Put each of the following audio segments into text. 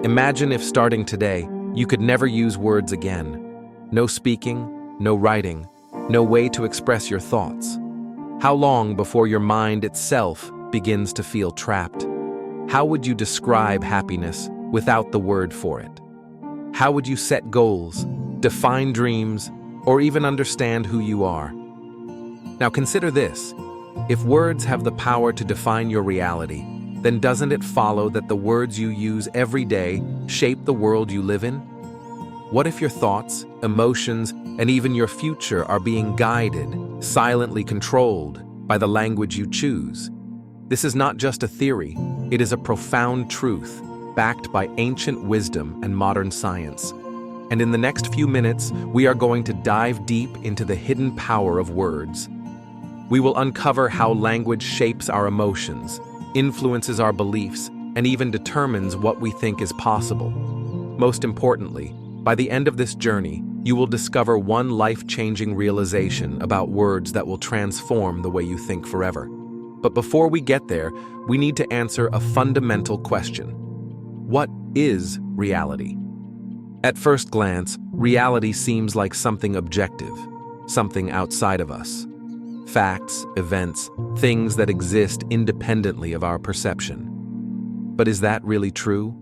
Imagine if starting today, you could never use words again. No speaking, no writing, no way to express your thoughts. How long before your mind itself begins to feel trapped? How would you describe happiness without the word for it? How would you set goals, define dreams, or even understand who you are? Now consider this. If words have the power to define your reality, then doesn't it follow that the words you use every day shape the world you live in? What if your thoughts, emotions, and even your future are being guided, silently controlled by the language you choose? This is not just a theory, it is a profound truth, backed by ancient wisdom and modern science. And in the next few minutes, we are going to dive deep into the hidden power of words. We will uncover how language shapes our emotions, influences our beliefs, and even determines what we think is possible. Most importantly, by the end of this journey, you will discover one life-changing realization about words that will transform the way you think forever. But before we get there, we need to answer a fundamental question. What is reality? At first glance, reality seems like something objective, something outside of us. Facts, events, things that exist independently of our perception. But is that really true?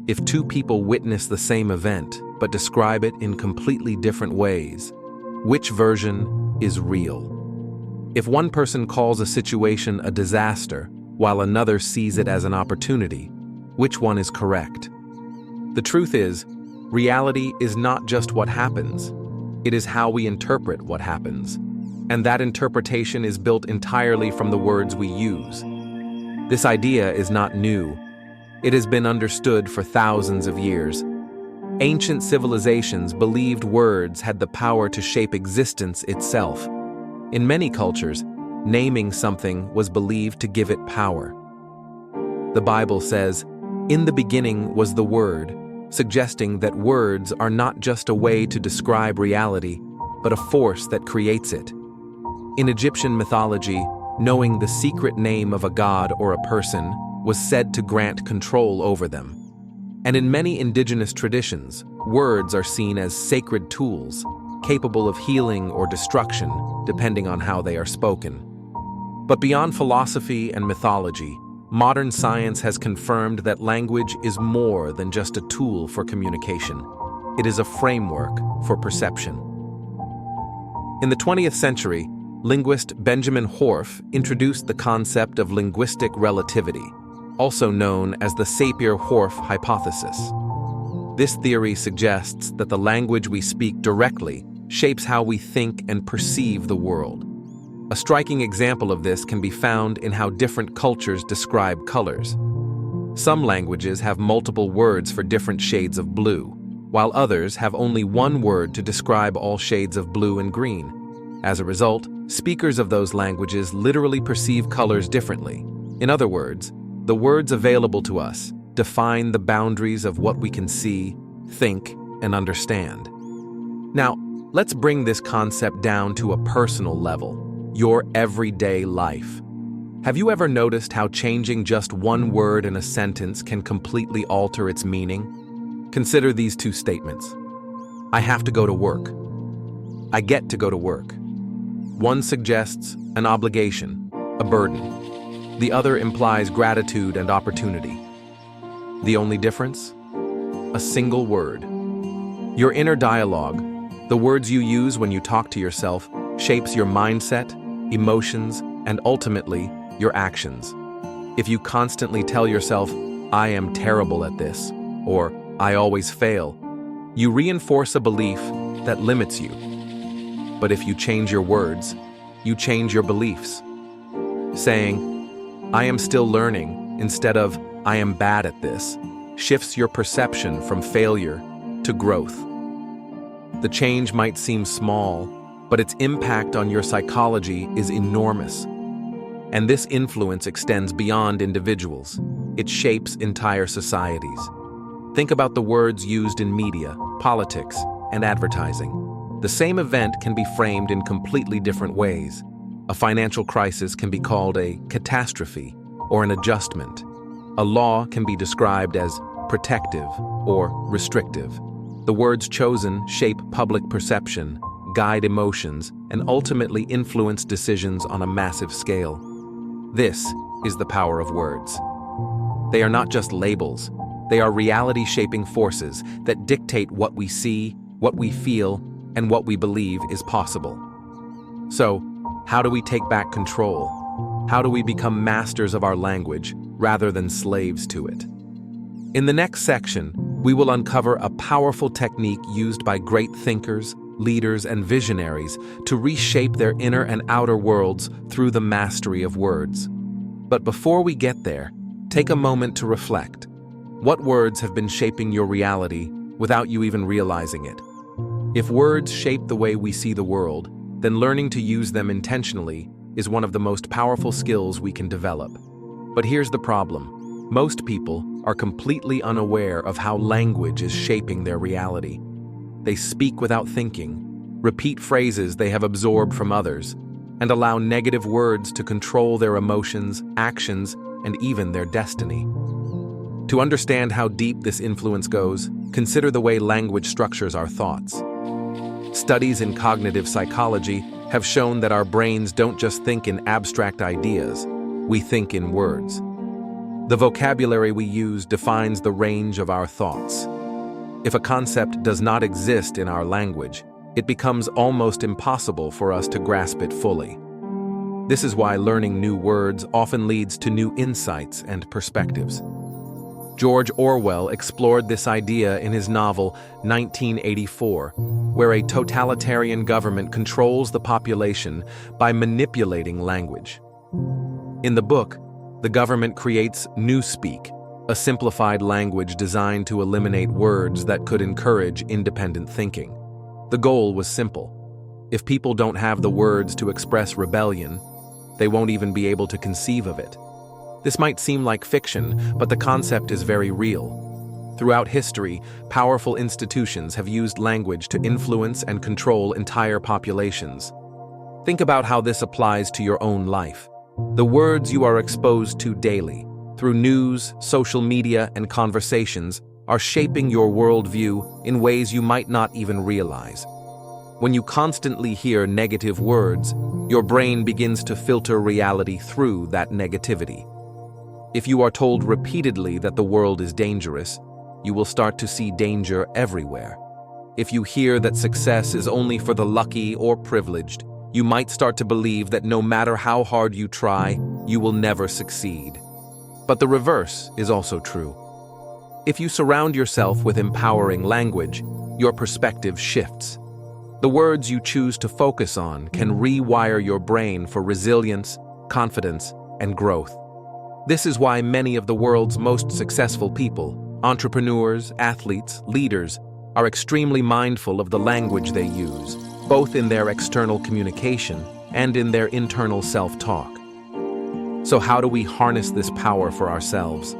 If two people witness the same event, but describe it in completely different ways, which version is real? If one person calls a situation a disaster, while another sees it as an opportunity, which one is correct? The truth is, reality is not just what happens, it is how we interpret what happens. And that interpretation is built entirely from the words we use. This idea is not new. It has been understood for thousands of years. Ancient civilizations believed words had the power to shape existence itself. In many cultures, naming something was believed to give it power. The Bible says, "In the beginning was the Word," suggesting that words are not just a way to describe reality, but a force that creates it. In Egyptian mythology, knowing the secret name of a god or a person was said to grant control over them. And in many indigenous traditions, words are seen as sacred tools, capable of healing or destruction, depending on how they are spoken. But beyond philosophy and mythology, modern science has confirmed that language is more than just a tool for communication. It is a framework for perception. In the 20th century, linguist Benjamin Whorf introduced the concept of linguistic relativity, also known as the Sapir-Whorf hypothesis. This theory suggests that the language we speak directly shapes how we think and perceive the world. A striking example of this can be found in how different cultures describe colors. Some languages have multiple words for different shades of blue, while others have only one word to describe all shades of blue and green. As a result, speakers of those languages literally perceive colors differently. In other words, the words available to us define the boundaries of what we can see, think, and understand. Now, let's bring this concept down to a personal level, your everyday life. Have you ever noticed how changing just one word in a sentence can completely alter its meaning? Consider these two statements. I have to go to work. I get to go to work. One suggests an obligation, a burden. The other implies gratitude and opportunity. The only difference? A single word. Your inner dialogue, the words you use when you talk to yourself, shapes your mindset, emotions, and ultimately, your actions. If you constantly tell yourself, I am terrible at this, or I always fail, you reinforce a belief that limits you. But if you change your words, you change your beliefs. Saying, I am still learning, instead of, I am bad at this, shifts your perception from failure to growth. The change might seem small, but its impact on your psychology is enormous. And this influence extends beyond individuals. It shapes entire societies. Think about the words used in media, politics, and advertising. The same event can be framed in completely different ways. A financial crisis can be called a catastrophe or an adjustment. A law can be described as protective or restrictive. The words chosen shape public perception, guide emotions, and ultimately influence decisions on a massive scale. This is the power of words. They are not just labels. They are reality-shaping forces that dictate what we see, what we feel, and what we believe is possible. So, how do we take back control? How do we become masters of our language rather than slaves to it? In the next section, we will uncover a powerful technique used by great thinkers, leaders, and visionaries to reshape their inner and outer worlds through the mastery of words. But before we get there, take a moment to reflect. What words have been shaping your reality without you even realizing it? If words shape the way we see the world, then learning to use them intentionally is one of the most powerful skills we can develop. But here's the problem. Most people are completely unaware of how language is shaping their reality. They speak without thinking, repeat phrases they have absorbed from others, and allow negative words to control their emotions, actions, and even their destiny. To understand how deep this influence goes, consider the way language structures our thoughts. Studies in cognitive psychology have shown that our brains don't just think in abstract ideas, we think in words. The vocabulary we use defines the range of our thoughts. If a concept does not exist in our language, it becomes almost impossible for us to grasp it fully. This is why learning new words often leads to new insights and perspectives. George Orwell explored this idea in his novel 1984, where a totalitarian government controls the population by manipulating language. In the book, the government creates newspeak, a simplified language designed to eliminate words that could encourage independent thinking. The goal was simple. If people don't have the words to express rebellion, they won't even be able to conceive of it. This might seem like fiction, but the concept is very real. Throughout history, powerful institutions have used language to influence and control entire populations. Think about how this applies to your own life. The words you are exposed to daily, through news, social media, and conversations, are shaping your worldview in ways you might not even realize. When you constantly hear negative words, your brain begins to filter reality through that negativity. If you are told repeatedly that the world is dangerous, you will start to see danger everywhere. If you hear that success is only for the lucky or privileged, you might start to believe that no matter how hard you try, you will never succeed. But the reverse is also true. If you surround yourself with empowering language, your perspective shifts. The words you choose to focus on can rewire your brain for resilience, confidence, and growth. This is why many of the world's most successful people, entrepreneurs, athletes, leaders, are extremely mindful of the language they use, both in their external communication and in their internal self-talk. So how do we harness this power for ourselves?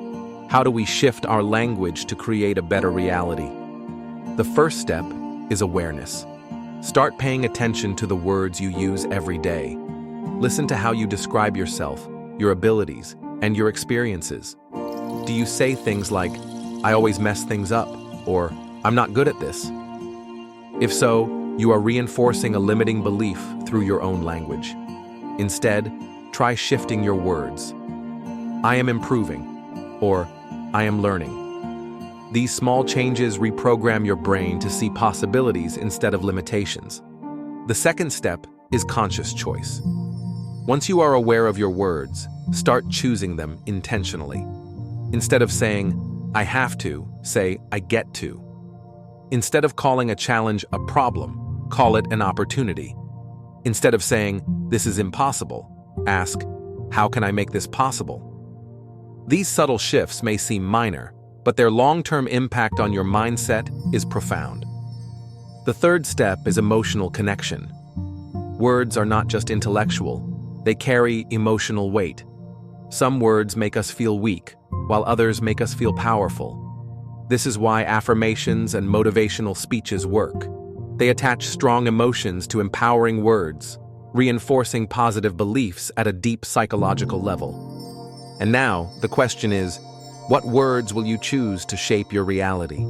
How do we shift our language to create a better reality? The first step is awareness. Start paying attention to the words you use every day. Listen to how you describe yourself, your abilities, and your experiences. Do you say things like, "I always mess things up," or "I'm not good at this"? If so, you are reinforcing a limiting belief through your own language. Instead, try shifting your words. "I am improving," or "I am learning." These small changes reprogram your brain to see possibilities instead of limitations. The second step is conscious choice. Once you are aware of your words, start choosing them intentionally. Instead of saying, "I have to," say, "I get to." Instead of calling a challenge a problem, call it an opportunity. Instead of saying, "This is impossible," ask, "How can I make this possible?" These subtle shifts may seem minor, but their long-term impact on your mindset is profound. The third step is emotional connection. Words are not just intellectual, they carry emotional weight. Some words make us feel weak, while others make us feel powerful. This is why affirmations and motivational speeches work. They attach strong emotions to empowering words, reinforcing positive beliefs at a deep psychological level. And now, the question is, What words will you choose to shape your reality?